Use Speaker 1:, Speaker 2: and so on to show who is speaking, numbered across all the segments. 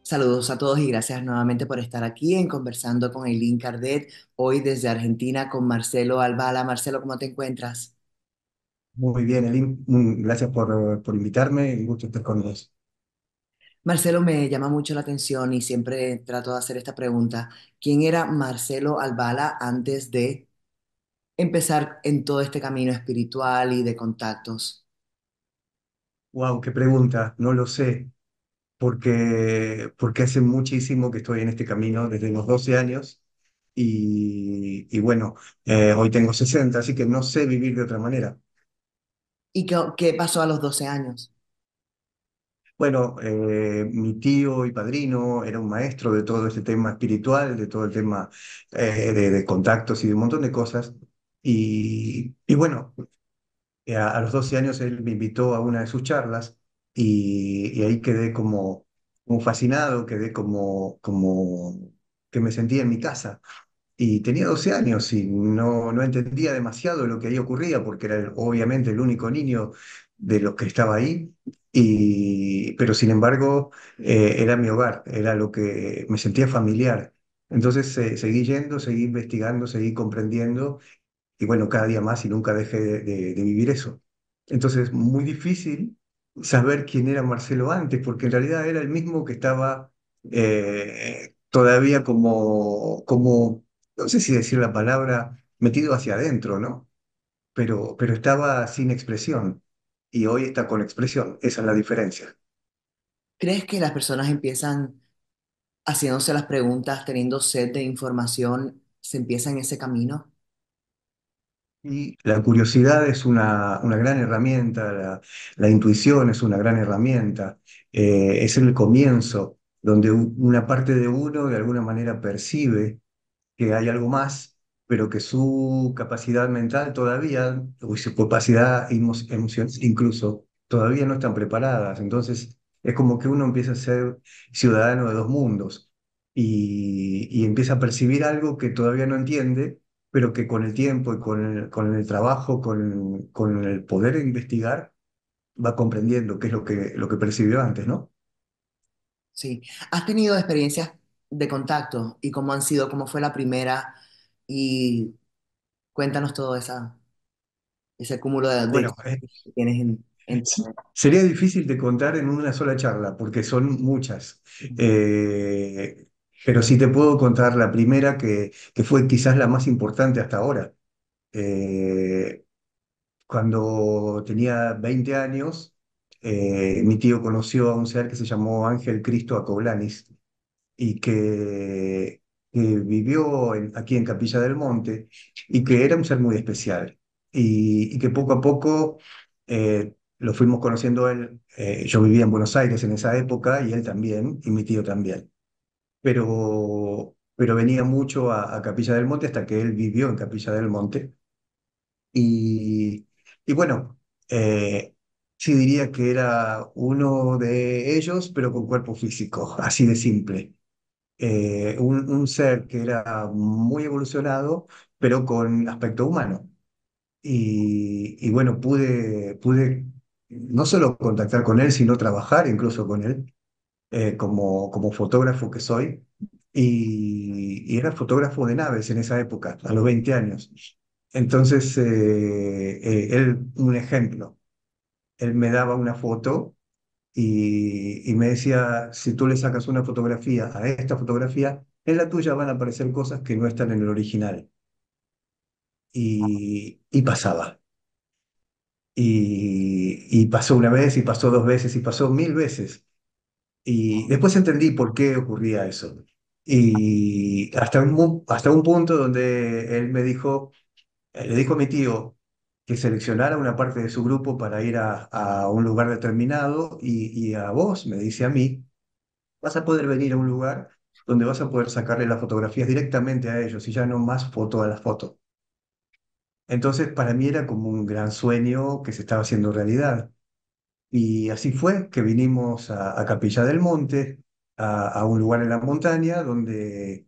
Speaker 1: Saludos a todos y gracias nuevamente por estar aquí en Conversando con Eileen Cardet, hoy desde Argentina con Marcelo Albala. Marcelo, ¿cómo te encuentras?
Speaker 2: Muy bien, Elin, gracias por invitarme, un gusto estar con vos.
Speaker 1: Marcelo, me llama mucho la atención y siempre trato de hacer esta pregunta. ¿Quién era Marcelo Albala antes de empezar en todo este camino espiritual y de contactos?
Speaker 2: Wow, qué pregunta, no lo sé, porque hace muchísimo que estoy en este camino, desde los 12 años, y bueno, hoy tengo 60, así que no sé vivir de otra manera.
Speaker 1: ¿Y qué pasó a los 12 años?
Speaker 2: Bueno, mi tío y padrino era un maestro de todo este tema espiritual, de todo el tema de contactos y de un montón de cosas, y bueno. A los 12 años él me invitó a una de sus charlas y ahí quedé como fascinado, quedé como que me sentía en mi casa. Y tenía 12 años y no entendía demasiado lo que ahí ocurría porque era obviamente el único niño de los que estaba ahí. Pero sin embargo era mi hogar, era lo que me sentía familiar. Entonces seguí yendo, seguí investigando, seguí comprendiendo y bueno, cada día más y nunca dejé de vivir eso. Entonces, muy difícil saber quién era Marcelo antes, porque en realidad era el mismo que estaba todavía no sé si decir la palabra, metido hacia adentro, ¿no? Pero estaba sin expresión y hoy está con expresión. Esa es la diferencia.
Speaker 1: ¿Crees que las personas empiezan haciéndose las preguntas, teniendo sed de información, se empieza en ese camino?
Speaker 2: Y la curiosidad es una gran herramienta, la intuición es una gran herramienta, es el comienzo donde una parte de uno de alguna manera percibe que hay algo más, pero que su capacidad mental todavía, o su capacidad emocional incluso, todavía no están preparadas. Entonces, es como que uno empieza a ser ciudadano de dos mundos y empieza a percibir algo que todavía no entiende, pero que con el tiempo y con el trabajo, con el poder investigar, va comprendiendo qué es lo que percibió antes, ¿no?
Speaker 1: Sí. ¿Has tenido experiencias de contacto y cómo han sido, cómo fue la primera? Y cuéntanos todo ese cúmulo de
Speaker 2: Bueno,
Speaker 1: experiencias que tienes en tu
Speaker 2: sí,
Speaker 1: mente.
Speaker 2: sería difícil de contar en una sola charla, porque son muchas. Eh, pero sí te puedo contar la primera que fue quizás la más importante hasta ahora. Eh, Cuando tenía 20 años, mi tío conoció a un ser que se llamó Ángel Cristo Acoblanis y que vivió aquí en Capilla del Monte y que era un ser muy especial y que poco a poco lo fuimos conociendo a él. Yo vivía en Buenos Aires en esa época y él también y mi tío también, pero venía mucho a Capilla del Monte hasta que él vivió en Capilla del Monte y bueno, sí diría que era uno de ellos, pero con cuerpo físico, así de simple. Un ser que era muy evolucionado, pero con aspecto humano. Y bueno, pude no solo contactar con él, sino trabajar incluso con él, como fotógrafo que soy. Y era fotógrafo de naves en esa época, a los 20 años. Entonces, él, un ejemplo, él me daba una foto y me decía, si tú le sacas una fotografía a esta fotografía, en la tuya van a aparecer cosas que no están en el original. Y pasaba. Y pasó una vez, y pasó dos veces, y pasó mil veces. Y después entendí por qué ocurría eso. Y hasta un punto donde él me dijo, le dijo a mi tío que seleccionara una parte de su grupo para ir a un lugar determinado y a vos, me dice a mí, vas a poder venir a un lugar donde vas a poder sacarle las fotografías directamente a ellos y ya no más foto a la foto. Entonces, para mí era como un gran sueño que se estaba haciendo realidad. Y así fue que vinimos a Capilla del Monte, a un lugar en la montaña donde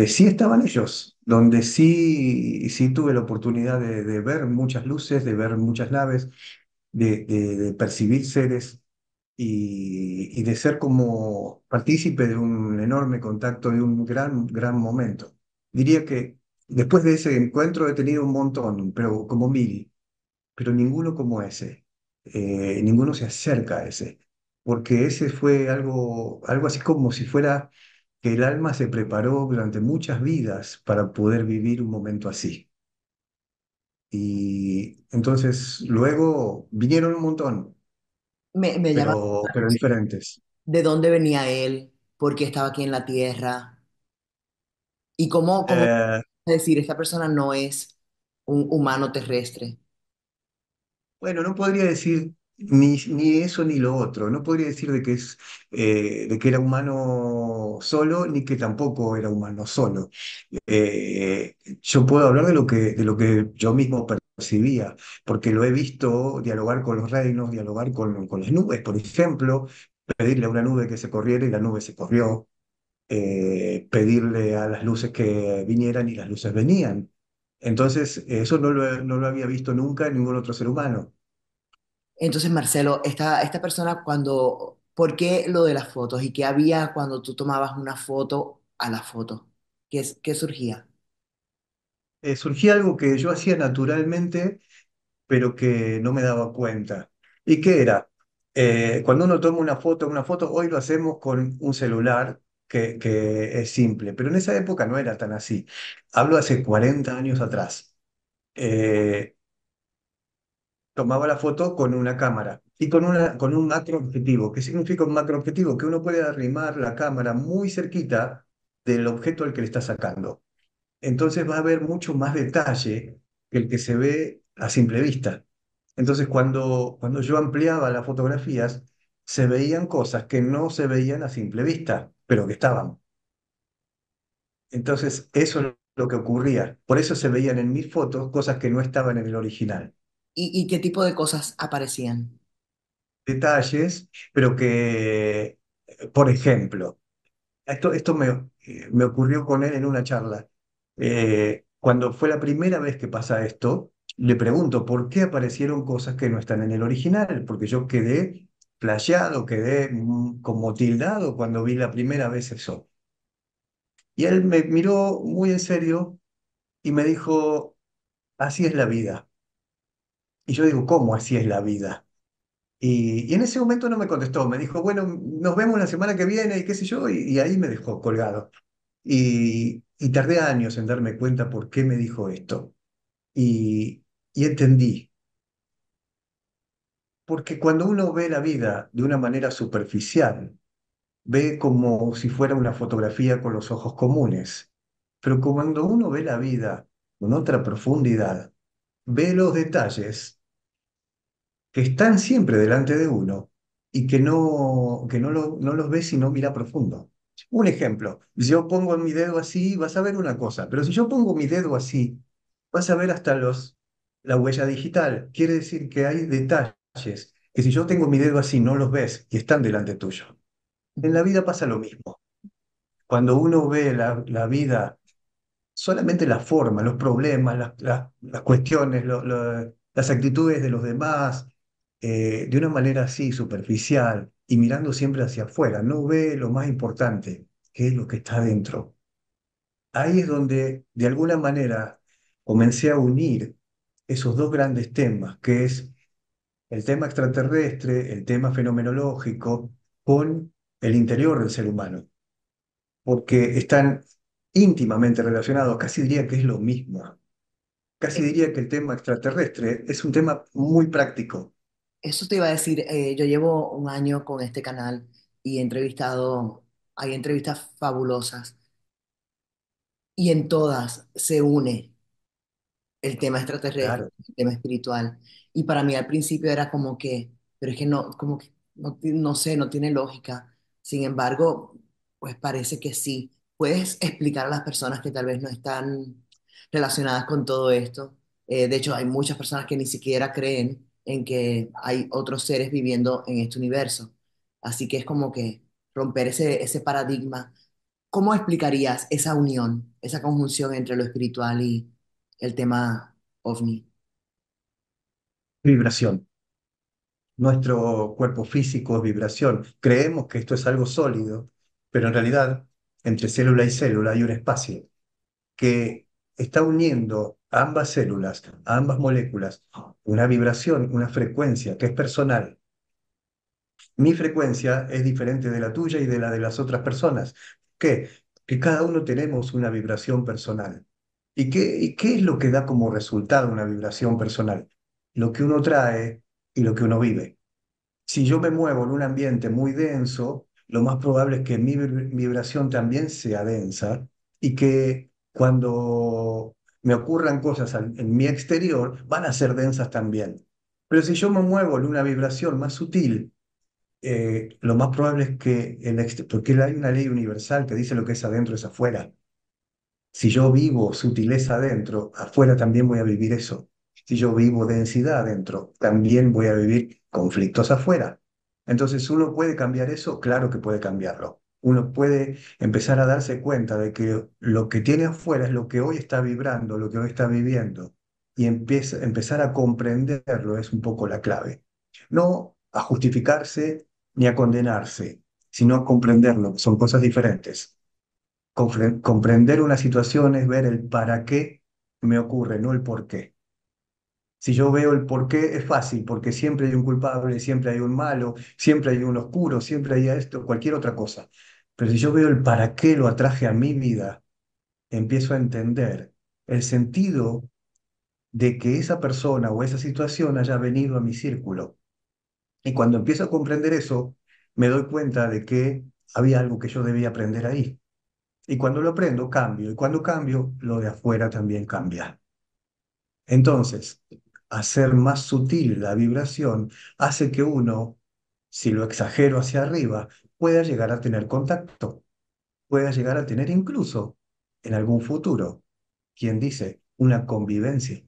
Speaker 2: sí estaban ellos, donde sí tuve la oportunidad de ver muchas luces, de ver muchas naves, de percibir seres. y de ser como partícipe de un enorme contacto, de un gran momento. Diría que después de ese encuentro he tenido un montón, pero como mil, pero ninguno como ese. Ninguno se acerca a ese, porque ese fue algo así como si fuera que el alma se preparó durante muchas vidas para poder vivir un momento así. Y entonces luego vinieron un montón,
Speaker 1: Me llama la
Speaker 2: pero
Speaker 1: atención
Speaker 2: diferentes.
Speaker 1: de dónde venía él, por qué estaba aquí en la tierra y cómo
Speaker 2: Eh,
Speaker 1: decir, esta persona no es un humano terrestre.
Speaker 2: bueno, no podría decir ni eso ni lo otro. No podría decir de que era humano solo, ni que tampoco era humano solo. Yo puedo hablar de lo que yo mismo percibía, porque lo he visto dialogar con los reinos, dialogar con las nubes, por ejemplo, pedirle a una nube que se corriera y la nube se corrió, pedirle a las luces que vinieran y las luces venían. Entonces, eso no lo había visto nunca en ningún otro ser humano.
Speaker 1: Entonces, Marcelo, esta persona cuando, ¿por qué lo de las fotos? ¿Y qué había cuando tú tomabas una foto a la foto? ¿Qué surgía?
Speaker 2: Surgía algo que yo hacía naturalmente, pero que no me daba cuenta. ¿Y qué era? Cuando uno toma una foto, hoy lo hacemos con un celular que es simple, pero en esa época no era tan así. Hablo hace 40 años atrás. Eh, Tomaba la foto con una cámara y con un macro objetivo. ¿Qué significa un macro objetivo? Que uno puede arrimar la cámara muy cerquita del objeto al que le está sacando. Entonces va a haber mucho más detalle que el que se ve a simple vista. Entonces cuando yo ampliaba las fotografías, se veían cosas que no se veían a simple vista, pero que estaban. Entonces eso es lo que ocurría. Por eso se veían en mis fotos cosas que no estaban en el original.
Speaker 1: Y qué tipo de cosas aparecían?
Speaker 2: Detalles, pero que, por ejemplo, esto me ocurrió con él en una charla. Cuando fue la primera vez que pasa esto, le pregunto por qué aparecieron cosas que no están en el original, porque yo quedé flasheado, quedé como tildado cuando vi la primera vez eso. Y él me miró muy en serio y me dijo, así es la vida. Y yo digo, ¿cómo así es la vida? Y en ese momento no me contestó, me dijo, bueno, nos vemos la semana que viene y qué sé yo, y ahí me dejó colgado. Y tardé años en darme cuenta por qué me dijo esto. Y entendí, porque cuando uno ve la vida de una manera superficial, ve como si fuera una fotografía con los ojos comunes, pero cuando uno ve la vida con otra profundidad, ve los detalles que están siempre delante de uno y que no los ves si no mira profundo. Un ejemplo, si yo pongo mi dedo así, vas a ver una cosa, pero si yo pongo mi dedo así, vas a ver hasta la huella digital. Quiere decir que hay detalles que si yo tengo mi dedo así no los ves y están delante tuyo. En la vida pasa lo mismo. Cuando uno ve la vida solamente la forma, los problemas, las cuestiones, las actitudes de los demás, de una manera así superficial y mirando siempre hacia afuera, no ve lo más importante, que es lo que está dentro. Ahí es donde, de alguna manera, comencé a unir esos dos grandes temas, que es el tema extraterrestre, el tema fenomenológico, con el interior del ser humano, porque están íntimamente relacionados, casi diría que es lo mismo. Casi
Speaker 1: Eh,
Speaker 2: diría que el tema extraterrestre es un tema muy práctico.
Speaker 1: Eso te iba a decir, yo llevo un año con este canal y he entrevistado, hay entrevistas fabulosas y en todas se une el tema extraterrestre,
Speaker 2: Claro,
Speaker 1: el tema espiritual. Y para mí al principio era como que, pero es que no, como que no sé, no tiene lógica. Sin embargo, pues parece que sí. ¿Puedes explicar a las personas que tal vez no están relacionadas con todo esto? De hecho, hay muchas personas que ni siquiera creen en que hay otros seres viviendo en este universo. Así que es como que romper ese paradigma. ¿Cómo explicarías esa unión, esa conjunción entre lo espiritual y el tema ovni?
Speaker 2: vibración. Nuestro cuerpo físico es vibración. Creemos que esto es algo sólido, pero en realidad entre célula y célula hay un espacio que está uniendo a ambas células, a ambas moléculas, una vibración, una frecuencia que es personal. Mi frecuencia es diferente de la tuya y de la de las otras personas. ¿Qué? Que cada uno tenemos una vibración personal. ¿Y qué es lo que da como resultado una vibración personal? Lo que uno trae y lo que uno vive. Si yo me muevo en un ambiente muy denso, lo más probable es que mi vibración también sea densa y que cuando me ocurran cosas en mi exterior van a ser densas también. Pero si yo me muevo en una vibración más sutil, lo más probable es que porque hay una ley universal que dice lo que es adentro es afuera. Si yo vivo sutileza adentro, afuera también voy a vivir eso. Si yo vivo densidad adentro, también voy a vivir conflictos afuera. Entonces, ¿uno puede cambiar eso? Claro que puede cambiarlo. Uno puede empezar a darse cuenta de que lo que tiene afuera es lo que hoy está vibrando, lo que hoy está viviendo. Y empezar a comprenderlo es un poco la clave. No a justificarse ni a condenarse, sino a comprenderlo, que son cosas diferentes. Comprender una situación es ver el para qué me ocurre, no el por qué. Si yo veo el por qué es fácil, porque siempre hay un culpable, siempre hay un malo, siempre hay un oscuro, siempre hay esto, cualquier otra cosa. Pero si yo veo el para qué lo atraje a mi vida, empiezo a entender el sentido de que esa persona o esa situación haya venido a mi círculo. Y cuando empiezo a comprender eso, me doy cuenta de que había algo que yo debía aprender ahí. Y cuando lo aprendo, cambio. Y cuando cambio, lo de afuera también cambia. Entonces, hacer más sutil la vibración hace que uno, si lo exagero hacia arriba, pueda llegar a tener contacto, pueda llegar a tener incluso, en algún futuro, quien dice, una convivencia.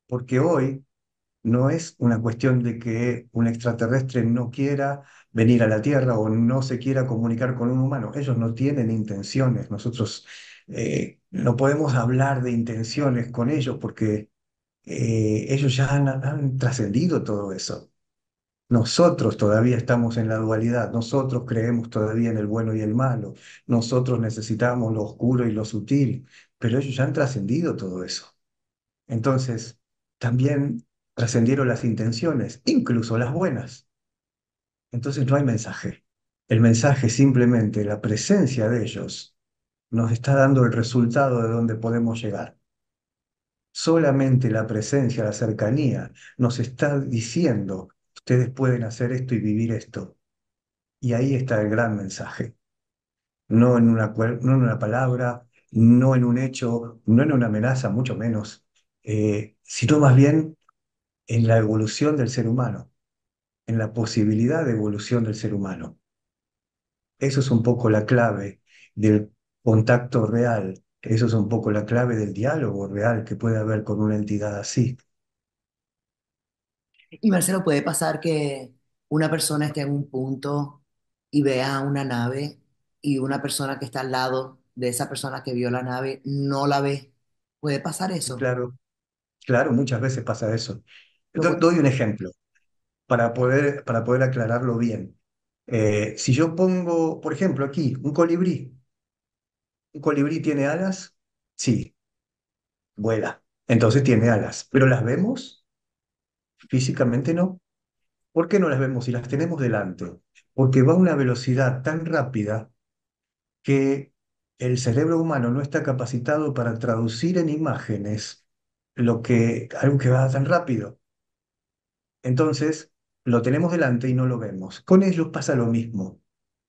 Speaker 2: Porque hoy no es una cuestión de que un extraterrestre no quiera venir a la Tierra o no se quiera comunicar con un humano. Ellos no tienen intenciones. Nosotros no podemos hablar de intenciones con ellos porque ellos ya han trascendido todo eso. Nosotros todavía estamos en la dualidad, nosotros creemos todavía en el bueno y el malo, nosotros necesitamos lo oscuro y lo sutil, pero ellos ya han trascendido todo eso. Entonces, también trascendieron las intenciones, incluso las buenas. Entonces no hay mensaje. El mensaje es simplemente la presencia de ellos nos está dando el resultado de donde podemos llegar. Solamente la presencia, la cercanía nos está diciendo, ustedes pueden hacer esto y vivir esto. Y ahí está el gran mensaje. No en no en una palabra, no en un hecho, no en una amenaza, mucho menos, sino más bien en la evolución del ser humano, en la posibilidad de evolución del ser humano. Eso es un poco la clave del contacto real, eso es un poco la clave del diálogo real que puede haber con una entidad así.
Speaker 1: Y Marcelo, puede pasar que una persona esté en un punto y vea una nave y una persona que está al lado de esa persona que vio la nave no la ve. ¿Puede pasar eso?
Speaker 2: Claro, claro, muchas veces pasa eso.
Speaker 1: Lo cual-
Speaker 2: Doy un ejemplo para poder aclararlo bien. Si yo pongo, por ejemplo, aquí un colibrí tiene alas, sí, vuela, entonces tiene alas, pero ¿las vemos? Físicamente no. ¿Por qué no las vemos si las tenemos delante? Porque va a una velocidad tan rápida que el cerebro humano no está capacitado para traducir en imágenes algo que va tan rápido. Entonces, lo tenemos delante y no lo vemos. Con ellos pasa lo mismo.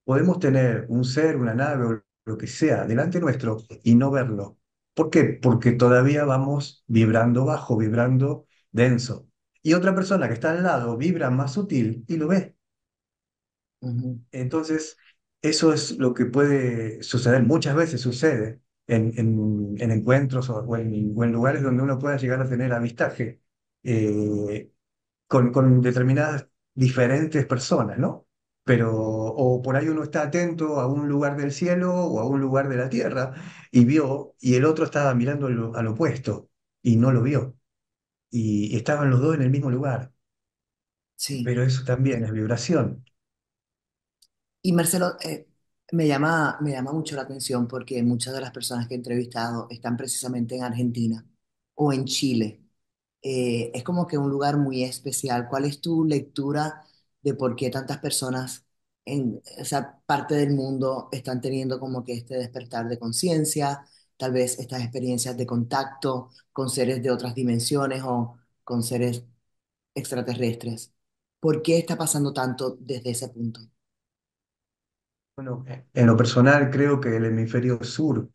Speaker 2: Podemos tener un ser, una nave o lo que sea delante nuestro y no verlo. ¿Por qué? Porque todavía vamos vibrando bajo, vibrando denso. Y otra persona que está al lado vibra más sutil y lo ve.
Speaker 1: Ujú.
Speaker 2: Entonces, eso es lo que puede suceder. Muchas veces sucede en encuentros o en lugares donde uno pueda llegar a tener avistaje. Con determinadas diferentes personas, ¿no? Pero, o por ahí uno está atento a un lugar del cielo o a un lugar de la tierra y vio, y el otro estaba mirando al opuesto y no lo vio. Y estaban los dos en el mismo lugar.
Speaker 1: Sí.
Speaker 2: pero eso también es vibración.
Speaker 1: Y Marcelo, me llama mucho la atención porque muchas de las personas que he entrevistado están precisamente en Argentina o en Chile. Es como que un lugar muy especial. ¿Cuál es tu lectura de por qué tantas personas en esa parte del mundo están teniendo como que este despertar de conciencia, tal vez estas experiencias de contacto con seres de otras dimensiones o con seres extraterrestres? ¿Por qué está pasando tanto desde ese punto?
Speaker 2: Bueno, en lo personal creo que el hemisferio sur,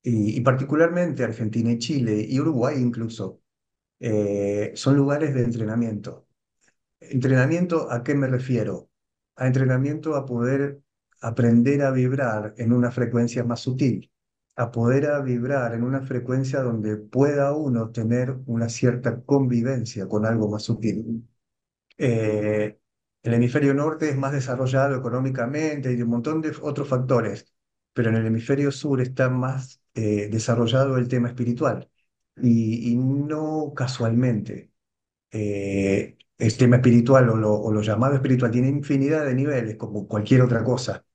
Speaker 2: y particularmente Argentina y Chile, y Uruguay incluso, son lugares de entrenamiento. ¿Entrenamiento a qué me refiero? A entrenamiento a poder aprender a vibrar en una frecuencia más sutil, a poder a vibrar en una frecuencia donde pueda uno tener una cierta convivencia con algo más sutil. Eh, el hemisferio norte es más desarrollado económicamente y de un montón de otros factores, pero en el hemisferio sur está más desarrollado el tema espiritual. Y no casualmente el tema espiritual o lo llamado espiritual tiene infinidad de niveles, como cualquier otra cosa.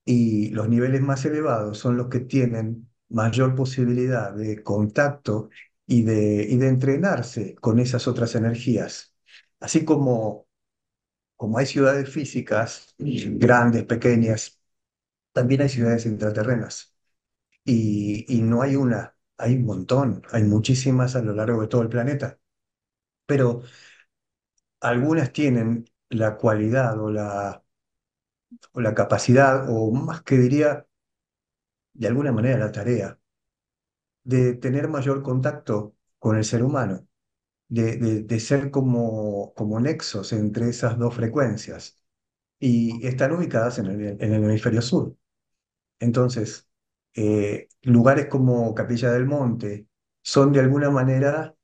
Speaker 2: Y los niveles más elevados son los que tienen mayor posibilidad de contacto y de entrenarse con esas otras energías. Así como hay ciudades físicas, grandes, pequeñas, también hay ciudades intraterrenas. Y no hay una, hay un montón, hay muchísimas a lo largo de todo el planeta. Pero algunas tienen la cualidad o la capacidad, o más que diría, de alguna manera la tarea, de tener mayor contacto con el ser humano, de ser como nexos entre esas dos frecuencias. Y están ubicadas en el hemisferio sur. Entonces, lugares como Capilla del Monte son de alguna manera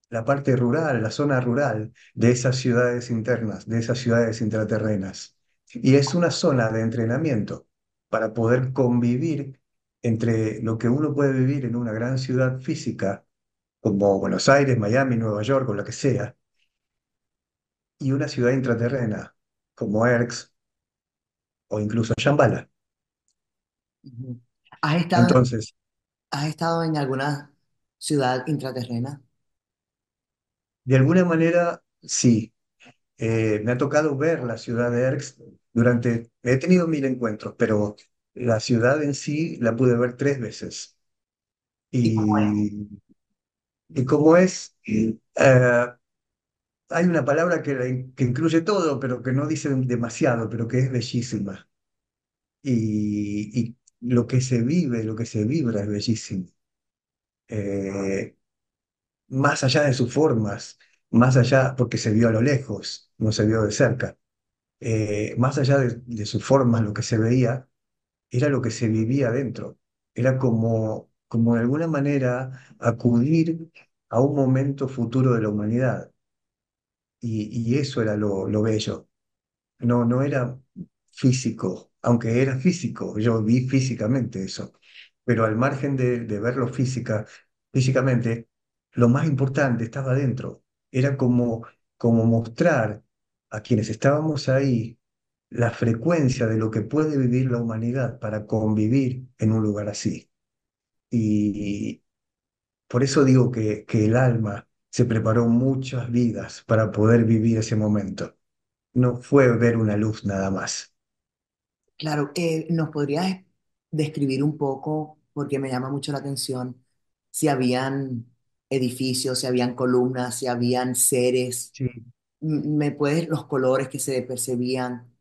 Speaker 2: la parte rural, la zona rural de esas ciudades internas, de esas ciudades intraterrenas. Y es una zona de entrenamiento para poder convivir entre lo que uno puede vivir en una gran ciudad física, como Buenos Aires, Miami, Nueva York o la que sea, y una ciudad intraterrena, como Erx o incluso Shambhala.
Speaker 1: Ujú. ¿Has estado,
Speaker 2: Entonces,
Speaker 1: has estado en alguna ciudad intraterrena?
Speaker 2: de alguna manera, sí. Me ha tocado ver la ciudad de Erx durante, he tenido mil encuentros, pero la ciudad en sí la pude ver tres veces.
Speaker 1: ¿Y cómo es?
Speaker 2: Y, y como es, hay una palabra que incluye todo, pero que no dice demasiado, pero que es bellísima. Y lo que se vive, lo que se vibra es bellísimo. Eh, Más allá de sus formas, más allá, porque se vio a lo lejos, no se vio de cerca, más allá de sus formas, lo que se veía era lo que se vivía dentro. Era como de alguna manera acudir a un momento futuro de la humanidad. Y eso era lo bello. No era físico, aunque era físico, yo vi físicamente eso. Pero al margen de verlo físicamente, lo más importante estaba dentro. Era como mostrar a quienes estábamos ahí la frecuencia de lo que puede vivir la humanidad para convivir en un lugar así. Y por eso digo que el alma se preparó muchas vidas para poder vivir ese momento. No fue ver una luz nada más.
Speaker 1: Claro, ¿nos podrías describir un poco, porque me llama mucho la atención, si habían edificios, si habían columnas, si habían seres?
Speaker 2: Sí.
Speaker 1: ¿Me puedes los colores que se percibían?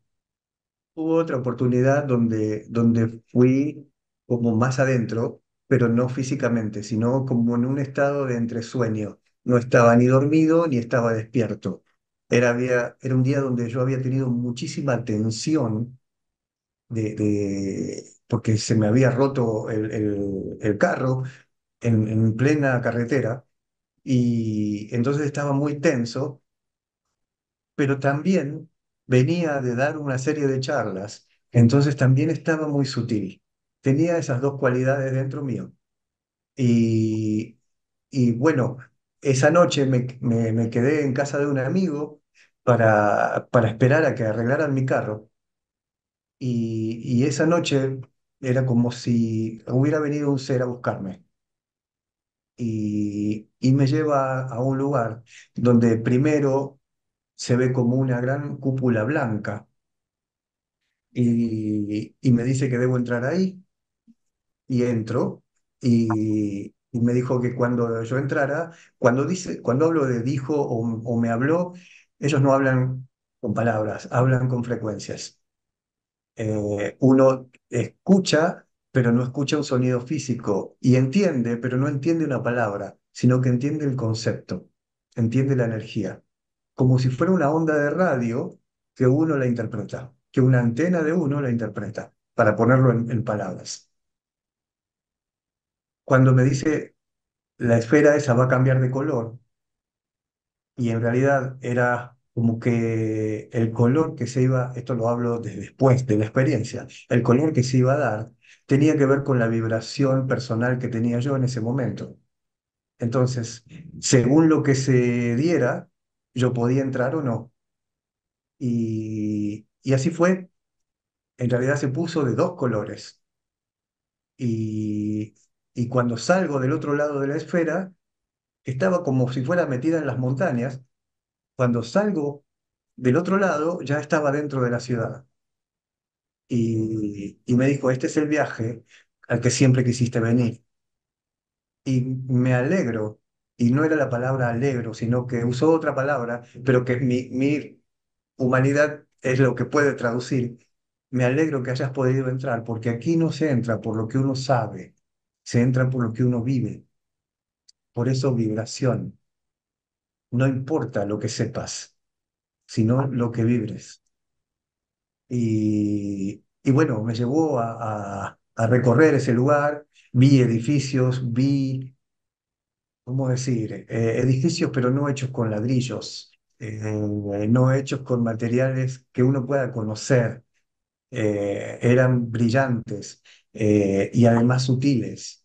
Speaker 2: Hubo otra oportunidad donde fui como más adentro, pero no físicamente, sino como en un estado de entresueño. No estaba ni dormido ni estaba despierto. Era un día donde yo había tenido muchísima tensión porque se me había roto el carro en plena carretera y entonces estaba muy tenso, pero también venía de dar una serie de charlas, entonces también estaba muy sutil. Tenía esas dos cualidades dentro mío. Y, y bueno, esa noche me quedé en casa de un amigo para esperar a que arreglaran mi carro. Y esa noche era como si hubiera venido un ser a buscarme. Y me lleva a un lugar donde primero se ve como una gran cúpula blanca y me dice que debo entrar ahí y entro y me dijo que cuando yo entrara, cuando hablo de dijo o me habló, ellos no hablan con palabras, hablan con frecuencias. Uno escucha, pero no escucha un sonido físico y entiende, pero no entiende una palabra, sino que entiende el concepto, entiende la energía, como si fuera una onda de radio que uno la interpreta, que una antena de uno la interpreta, para ponerlo en palabras. Cuando me dice la esfera esa va a cambiar de color, y en realidad era como que el color que se iba, esto lo hablo de después de la experiencia, el color que se iba a dar tenía que ver con la vibración personal que tenía yo en ese momento. Entonces, según lo que se diera, yo podía entrar o no. Y así fue, en realidad se puso de dos colores. Y, y cuando salgo del otro lado de la esfera, estaba como si fuera metida en las montañas. Cuando salgo del otro lado, ya estaba dentro de la ciudad. Y me dijo, este es el viaje al que siempre quisiste venir. Y me alegro, y no era la palabra alegro, sino que usó otra palabra, pero que mi humanidad es lo que puede traducir. Me alegro que hayas podido entrar, porque aquí no se entra por lo que uno sabe, se entra por lo que uno vive. Por eso vibración. No importa lo que sepas, sino lo que vibres. Y bueno, me llevó a recorrer ese lugar, vi edificios, vi, ¿cómo decir? Edificios pero no hechos con ladrillos, no hechos con materiales que uno pueda conocer, eran brillantes y además sutiles,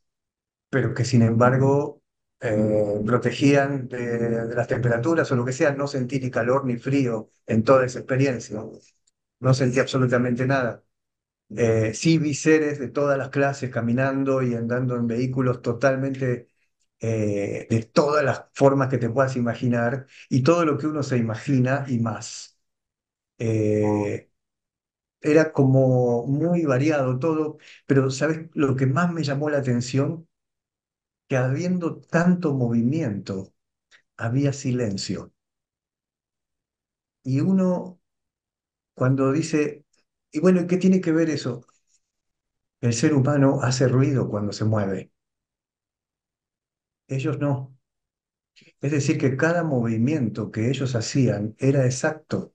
Speaker 2: pero que sin embargo protegían de las temperaturas o lo que sea, no sentí ni calor ni frío en toda esa experiencia, no sentí absolutamente nada. Sí vi seres de todas las clases caminando y andando en vehículos totalmente de todas las formas que te puedas imaginar y todo lo que uno se imagina y más. Eh, Era como muy variado todo, pero ¿sabes lo que más me llamó la atención? Que habiendo tanto movimiento, había silencio. Y uno cuando dice, y bueno, ¿qué tiene que ver eso? El ser humano hace ruido cuando se mueve, ellos no. Es decir, que cada movimiento que ellos hacían era exacto.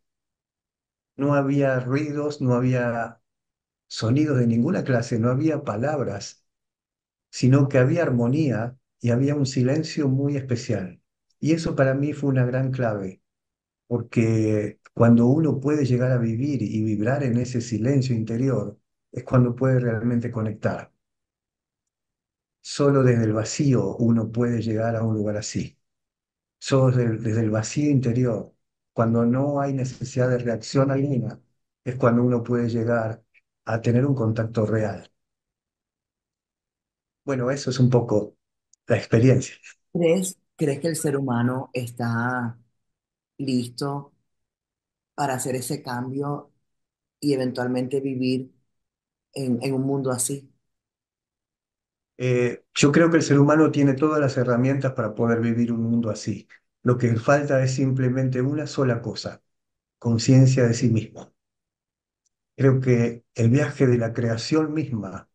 Speaker 2: No había ruidos, no había sonidos de ninguna clase, no había palabras, sino que había armonía y había un silencio muy especial. Y eso para mí fue una gran clave, porque cuando uno puede llegar a vivir y vibrar en ese silencio interior, es cuando puede realmente conectar. Solo desde el vacío uno puede llegar a un lugar así. Solo desde el vacío interior, cuando no hay necesidad de reacción alguna, es cuando uno puede llegar a tener un contacto real. Bueno, eso es un poco la experiencia.
Speaker 1: ¿Crees que el ser humano está listo para hacer ese cambio y eventualmente vivir en un mundo así?
Speaker 2: Yo creo que el ser humano tiene todas las herramientas para poder vivir un mundo así. Lo que falta es simplemente una sola cosa, conciencia de sí mismo. Creo que el viaje de la creación misma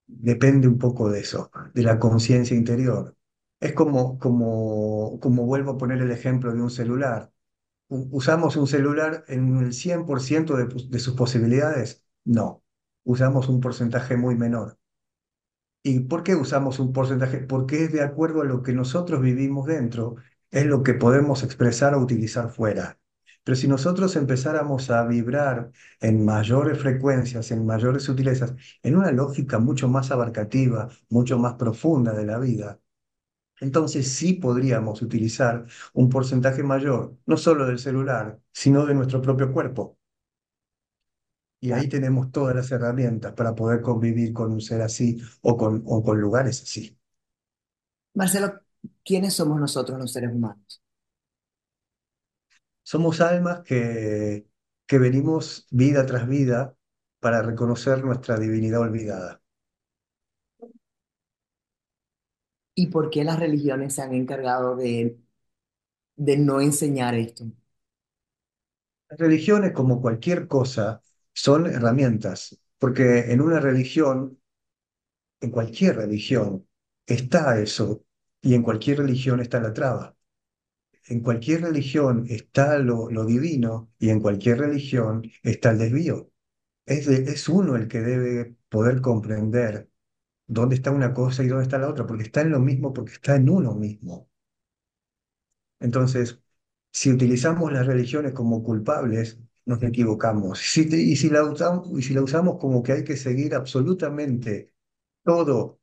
Speaker 2: depende un poco de eso, de la conciencia interior. Es como vuelvo a poner el ejemplo de un celular. ¿Usamos un celular en el 100% de sus posibilidades? No, usamos un porcentaje muy menor. ¿Y por qué usamos un porcentaje? Porque es de acuerdo a lo que nosotros vivimos dentro, es lo que podemos expresar o utilizar fuera. Pero si nosotros empezáramos a vibrar en mayores frecuencias, en mayores sutilezas, en una lógica mucho más abarcativa, mucho más profunda de la vida, Entonces sí podríamos utilizar un porcentaje mayor, no solo del celular, sino de nuestro propio cuerpo. Y
Speaker 1: Claro.
Speaker 2: ahí tenemos todas las herramientas para poder convivir con un ser así o con lugares así.
Speaker 1: Marcelo, ¿quiénes somos nosotros los seres humanos?
Speaker 2: Somos almas que venimos vida tras vida para reconocer nuestra divinidad olvidada.
Speaker 1: ¿Y por qué las religiones se han encargado de no enseñar esto?
Speaker 2: Las religiones, como cualquier cosa, son herramientas, porque en una religión, en cualquier religión, está eso, y en cualquier religión está la traba. En cualquier religión está lo divino, y en cualquier religión está el desvío. Es uno el que debe poder comprender dónde está una cosa y dónde está la otra, porque está en lo mismo, porque está en uno mismo. Entonces, si utilizamos las religiones como culpables, nos equivocamos. Y si la usamos como que hay que seguir absolutamente todo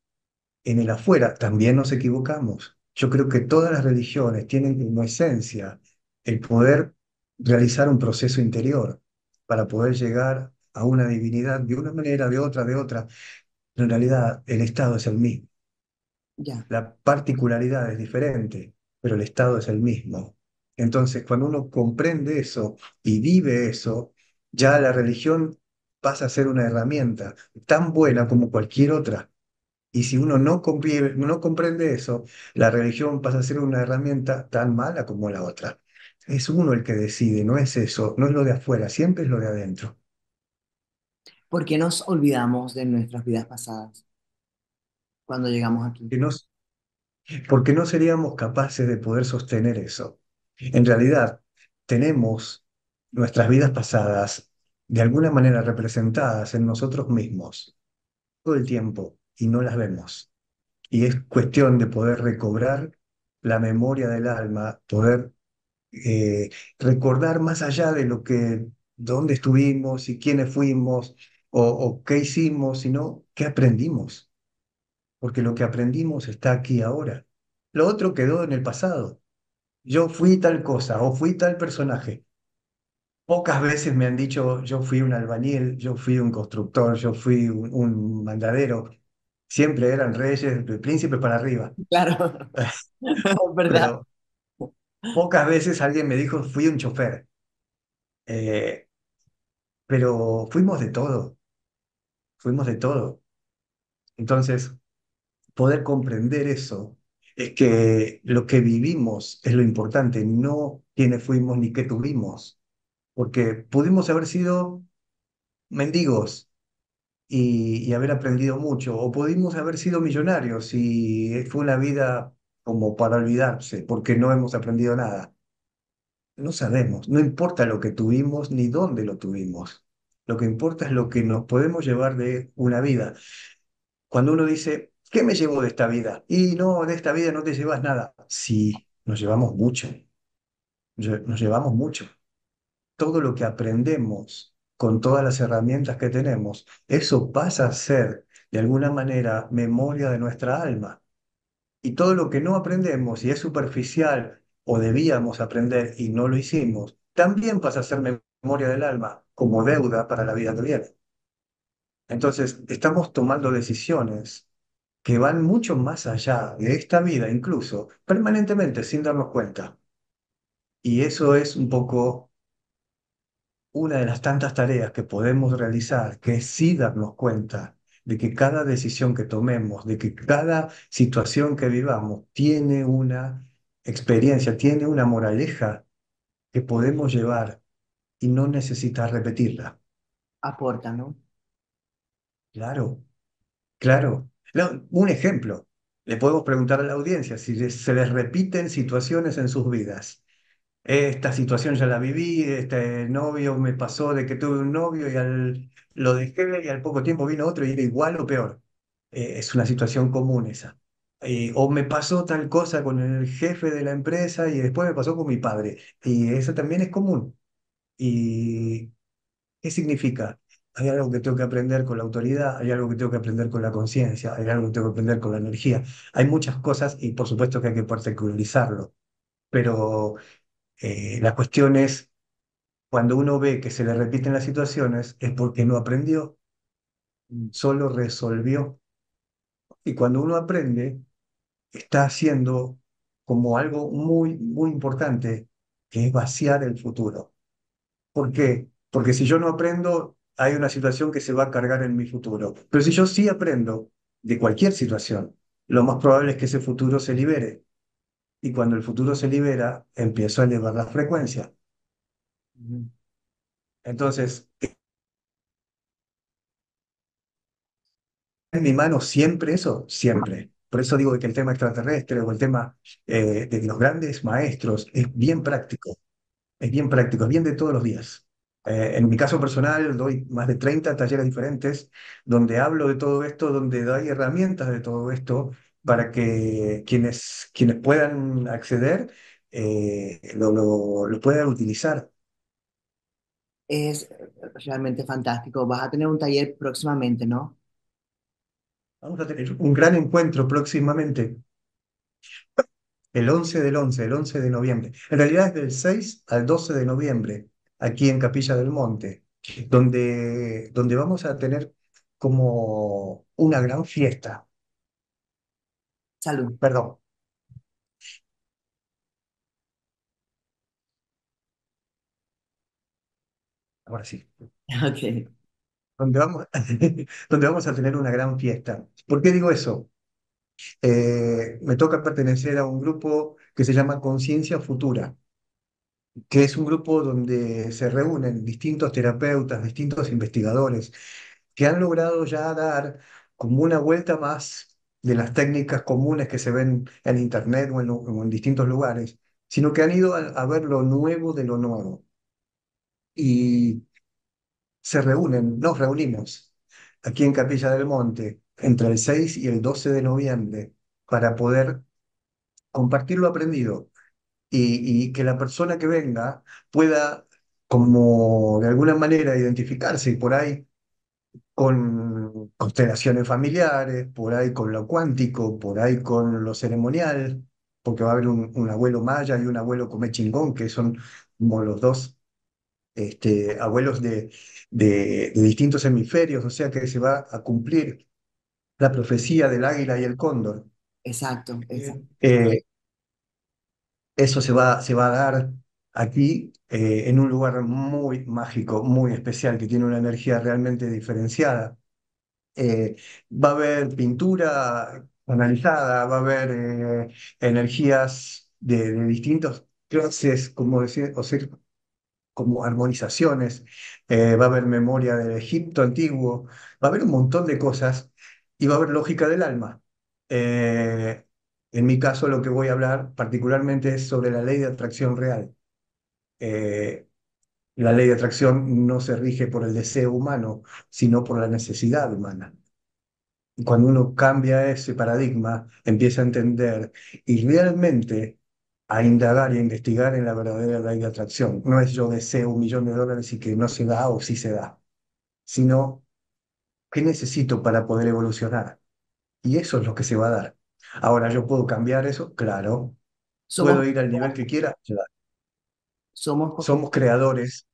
Speaker 2: en el afuera, también nos equivocamos. Yo creo que todas las religiones tienen como esencia el poder realizar un proceso interior para poder llegar a una divinidad de una manera, de otra, de otra. Pero en realidad el estado es el mismo.
Speaker 1: Ya,
Speaker 2: La particularidad es diferente, pero el estado es el mismo. Entonces, cuando uno comprende eso y vive eso, ya la religión pasa a ser una herramienta tan buena como cualquier otra. Y si uno no comprende eso, la religión pasa a ser una herramienta tan mala como la otra. Es uno el que decide, no es eso, no es lo de afuera, siempre es lo de adentro.
Speaker 1: ¿por qué nos olvidamos de nuestras vidas pasadas cuando llegamos aquí?
Speaker 2: Que no, porque no seríamos capaces de poder sostener eso. En realidad, tenemos nuestras vidas pasadas de alguna manera representadas en nosotros mismos todo el tiempo y no las vemos. Y es cuestión de poder recobrar la memoria del alma, poder recordar más allá de lo que, dónde estuvimos y quiénes fuimos o qué hicimos, sino qué aprendimos, porque lo que aprendimos está aquí ahora. Lo otro quedó en el pasado. Yo fui tal cosa o fui tal personaje. Pocas veces me han dicho yo fui un albañil, yo fui un constructor, yo fui un mandadero. Siempre eran reyes, de príncipes para arriba.
Speaker 1: Claro, es verdad.
Speaker 2: Pero pocas veces alguien me dijo fui un chofer. Eh, pero fuimos de todo, fuimos de todo. Entonces, poder comprender eso es que lo que vivimos es lo importante, no quiénes fuimos ni qué tuvimos, porque pudimos haber sido mendigos y haber aprendido mucho, o pudimos haber sido millonarios y fue una vida como para olvidarse, porque no hemos aprendido nada. No sabemos, no importa lo que tuvimos ni dónde lo tuvimos. Lo que importa es lo que nos podemos llevar de una vida. Cuando uno dice, ¿qué me llevo de esta vida? Y no, de esta vida no te llevas nada. Sí, nos llevamos mucho, nos llevamos mucho. Todo lo que aprendemos con todas las herramientas que tenemos, eso pasa a ser, de alguna manera, memoria de nuestra alma. Y todo lo que no aprendemos y es superficial o debíamos aprender y no lo hicimos, también pasa a ser memoria del alma como deuda para la vida que viene. Entonces, estamos tomando decisiones que van mucho más allá de esta vida, incluso permanentemente, sin darnos cuenta. Y eso es un poco una de las tantas tareas que podemos realizar, que es sí darnos cuenta de que cada decisión que tomemos, de que cada situación que vivamos tiene una experiencia, tiene una moraleja que podemos llevar y no necesitar repetirla.
Speaker 1: Aporta, ¿no?
Speaker 2: Claro, claro. No, un ejemplo. Le podemos preguntar a la audiencia si se les repiten situaciones en sus vidas. Esta situación ya la viví, este novio me pasó de que tuve un novio lo dejé y al poco tiempo vino otro y era igual o peor. Es una situación común esa. O me pasó tal cosa con el jefe de la empresa y después me pasó con mi padre. Y eso también es común. ¿Y qué significa? hay algo que tengo que aprender con la autoridad, hay algo que tengo que aprender con la conciencia, hay algo que tengo que aprender con la energía. Hay muchas cosas y por supuesto que hay que particularizarlo, pero la cuestión es, cuando uno ve que se le repiten las situaciones, es porque no aprendió,
Speaker 1: Mm.
Speaker 2: solo resolvió. Y cuando uno aprende, está haciendo como algo muy, muy importante, que es vaciar el futuro. ¿Por qué? Porque si yo no aprendo, hay una situación que se va a cargar en mi futuro. Pero si yo sí aprendo de cualquier situación, lo más probable es que ese futuro se libere. Y cuando el futuro se libera, empiezo a elevar la frecuencia.
Speaker 1: Ujú.
Speaker 2: Entonces, en mi mano siempre eso, siempre. Por eso digo que el tema extraterrestre o el tema de los grandes maestros es bien práctico. Es bien práctico, es bien de todos los días. En mi caso personal, doy más de 30 talleres diferentes donde hablo de todo esto, donde doy herramientas de todo esto para que quienes puedan acceder lo puedan utilizar.
Speaker 1: Es realmente fantástico. Vas a tener un taller próximamente, ¿no?
Speaker 2: Vamos a tener un gran encuentro próximamente, el 11 del 11, el 11 de noviembre. En realidad es del 6 al 12 de noviembre, aquí en Capilla del Monte, donde vamos a tener como una gran fiesta.
Speaker 1: Salud.
Speaker 2: Perdón, ahora sí.
Speaker 1: Ok.
Speaker 2: Donde vamos, donde vamos a tener una gran fiesta. ¿Por qué digo eso? Me toca pertenecer a un grupo que se llama Conciencia Futura, que es un grupo donde se reúnen distintos terapeutas, distintos investigadores, que han logrado ya dar como una vuelta más de las técnicas comunes que se ven en Internet o en distintos lugares, sino que han ido a ver lo nuevo de lo nuevo. Y se reúnen, nos reunimos aquí en Capilla del Monte entre el 6 y el 12 de noviembre para poder compartir lo aprendido y que la persona que venga pueda como de alguna manera identificarse por ahí con constelaciones familiares, por ahí con lo cuántico, por ahí con lo ceremonial, porque va a haber un abuelo maya y un abuelo comechingón, que son como los dos abuelos de distintos hemisferios, o sea que se va a cumplir la profecía del águila y el cóndor.
Speaker 1: Exacto, exacto.
Speaker 2: Eh, Eso se va a dar aquí en un lugar muy mágico, muy especial, que tiene una energía realmente diferenciada. Va a haber pintura analizada, va a haber energías de distintas clases, como decir, o sea, como armonizaciones, va a haber memoria del Egipto antiguo, va a haber un montón de cosas y va a haber lógica del alma. Eh, en mi caso, lo que voy a hablar particularmente es sobre la ley de atracción real. Eh, la ley de atracción no se rige por el deseo humano, sino por la necesidad humana. Y cuando uno cambia ese paradigma, empieza a entender y realmente a indagar y a investigar en la verdadera ley de atracción. No es yo deseo $1 millón y que no se da o sí se da, sino qué necesito para poder evolucionar. Y eso es lo que se va a dar. Ahora, ¿yo puedo cambiar eso? Claro.
Speaker 1: Somos,
Speaker 2: ¿Puedo ir al nivel que quiera? Claro.
Speaker 1: somos porque
Speaker 2: Somos creadores.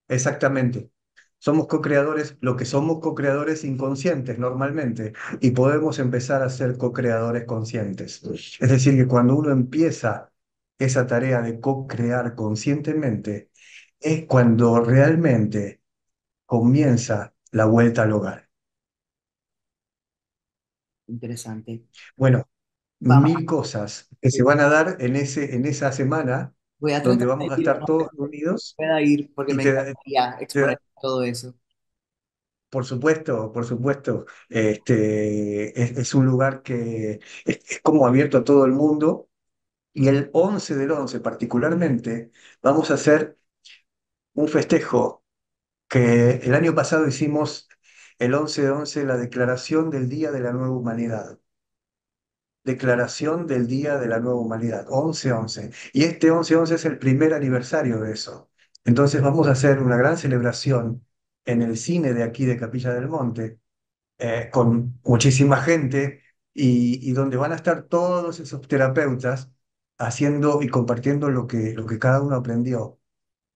Speaker 2: Exactamente. Somos co-creadores, lo que somos co-creadores inconscientes normalmente, y podemos empezar a ser co-creadores conscientes. Es decir, que cuando uno empieza esa tarea de co-crear conscientemente, es cuando realmente comienza la vuelta al hogar.
Speaker 1: interesante.
Speaker 2: Bueno,
Speaker 1: Vamos,
Speaker 2: 1000 cosas que se van a dar en esa semana
Speaker 1: voy a
Speaker 2: donde
Speaker 1: tratar de
Speaker 2: vamos a
Speaker 1: ir
Speaker 2: estar
Speaker 1: lo
Speaker 2: todos
Speaker 1: antes que
Speaker 2: reunidos
Speaker 1: pueda ir porque
Speaker 2: y
Speaker 1: me encantaría
Speaker 2: te
Speaker 1: exponer todo eso.
Speaker 2: Por supuesto, por supuesto. Es un lugar que es como abierto a todo el mundo y el 11 del 11 particularmente vamos a hacer un festejo que el año pasado hicimos el 11 de 11 la declaración del Día de la Nueva Humanidad. Declaración del Día de la Nueva Humanidad, 11-11. Y este 11-11 es el primer aniversario de eso. Entonces vamos a hacer una gran celebración en el cine de aquí de Capilla del Monte, con muchísima gente y donde van a estar todos esos terapeutas haciendo y compartiendo lo que cada uno aprendió.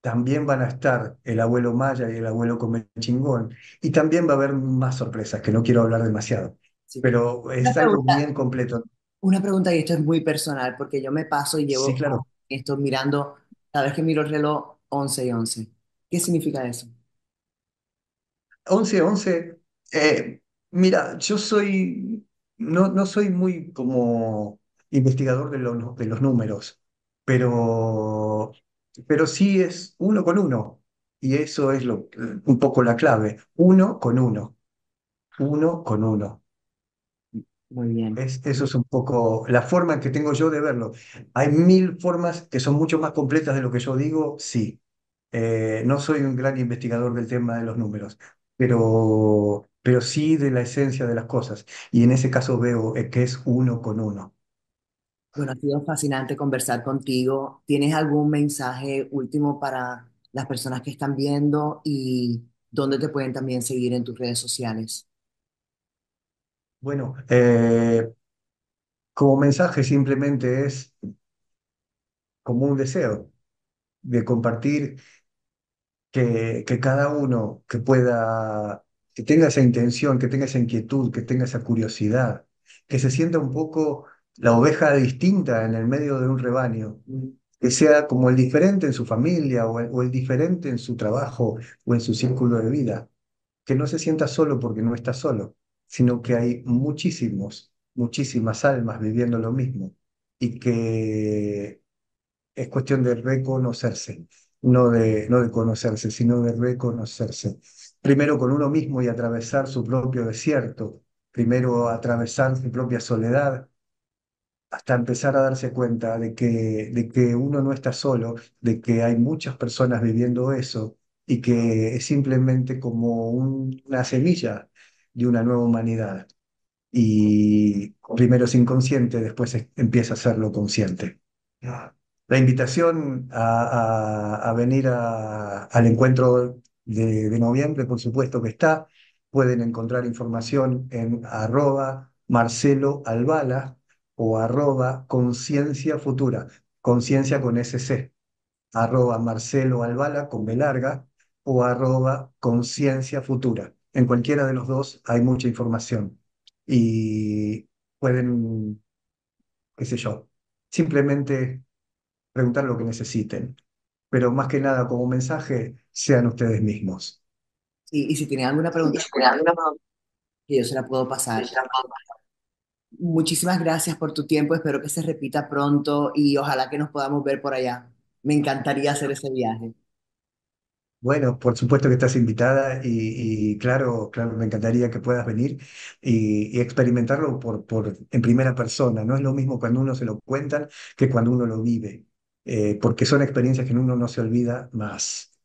Speaker 2: También van a estar el abuelo Maya y el abuelo Comechingón. Y también va a haber más sorpresas, que no quiero hablar demasiado.
Speaker 1: Sí.
Speaker 2: Pero
Speaker 1: Una
Speaker 2: es algo
Speaker 1: pregunta,
Speaker 2: bien completo.
Speaker 1: una pregunta, y esto es muy personal, porque yo me paso y
Speaker 2: Sí,
Speaker 1: llevo
Speaker 2: claro.
Speaker 1: esto mirando, cada vez que miro el reloj, 11:11. ¿Qué significa eso?
Speaker 2: 11-11. Mira, yo soy, no soy muy como investigador de los números, pero, pero sí es uno con uno. Y eso es un poco la clave. Uno con uno. Uno con uno.
Speaker 1: Muy bien.
Speaker 2: Eso es un poco la forma que tengo yo de verlo. Hay mil formas que son mucho más completas de lo que yo digo, sí. No soy un gran investigador del tema de los números, pero sí de la esencia de las cosas. Y en ese caso veo que es uno con uno.
Speaker 1: Bueno, ha sido fascinante conversar contigo. ¿Tienes algún mensaje último para las personas que están viendo y dónde te pueden también seguir en tus redes sociales?
Speaker 2: Bueno, como mensaje simplemente es como un deseo de compartir que cada uno que pueda, que tenga esa intención, que tenga esa inquietud, que tenga esa curiosidad, que se sienta un poco la oveja distinta en el medio de un rebaño, que sea como el diferente en su familia o el diferente en su trabajo o en su círculo de vida, que no se sienta solo porque no está solo, sino que hay muchísimas almas viviendo lo mismo y que es cuestión de reconocerse, no de conocerse, sino de reconocerse. Primero con uno mismo y atravesar su propio desierto, primero atravesar su propia soledad, hasta empezar a darse cuenta de que uno no está solo, de que hay muchas personas viviendo eso y que es simplemente como una semilla de una nueva humanidad. Y primero es inconsciente, después empieza a serlo consciente. La invitación a venir al encuentro de noviembre, por supuesto que está. Pueden encontrar información en arroba Marcelo Albala o arroba Conciencia Futura, conciencia con SC, arroba Marcelo Albala con B larga o arroba Conciencia Futura. En cualquiera de los dos hay mucha información y pueden, qué sé yo, simplemente preguntar lo que necesiten, pero más que nada como mensaje, sean ustedes mismos.
Speaker 1: Y si tienen alguna pregunta, que yo se la puedo pasar. Muchísimas gracias por tu tiempo. Espero que se repita pronto y ojalá que nos podamos ver por allá. Me encantaría hacer ese viaje.
Speaker 2: Bueno, por supuesto que estás invitada y claro, claro, me encantaría que puedas venir y experimentarlo en primera persona. No es lo mismo cuando uno se lo cuentan que cuando uno lo vive, porque son experiencias que uno no se olvida más.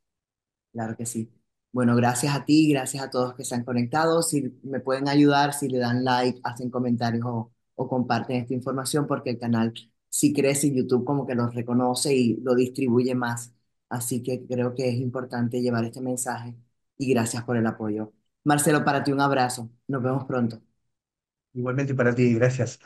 Speaker 1: Claro que sí. Bueno, gracias a ti, gracias a todos que se han conectado. Si me pueden ayudar, si le dan like, hacen comentarios o comparten esta información, porque el canal sí crece y YouTube como que lo reconoce y lo distribuye más. Así que creo que es importante llevar este mensaje y gracias por el apoyo. Marcelo, para ti un abrazo. Nos vemos pronto.
Speaker 2: Igualmente para ti, gracias.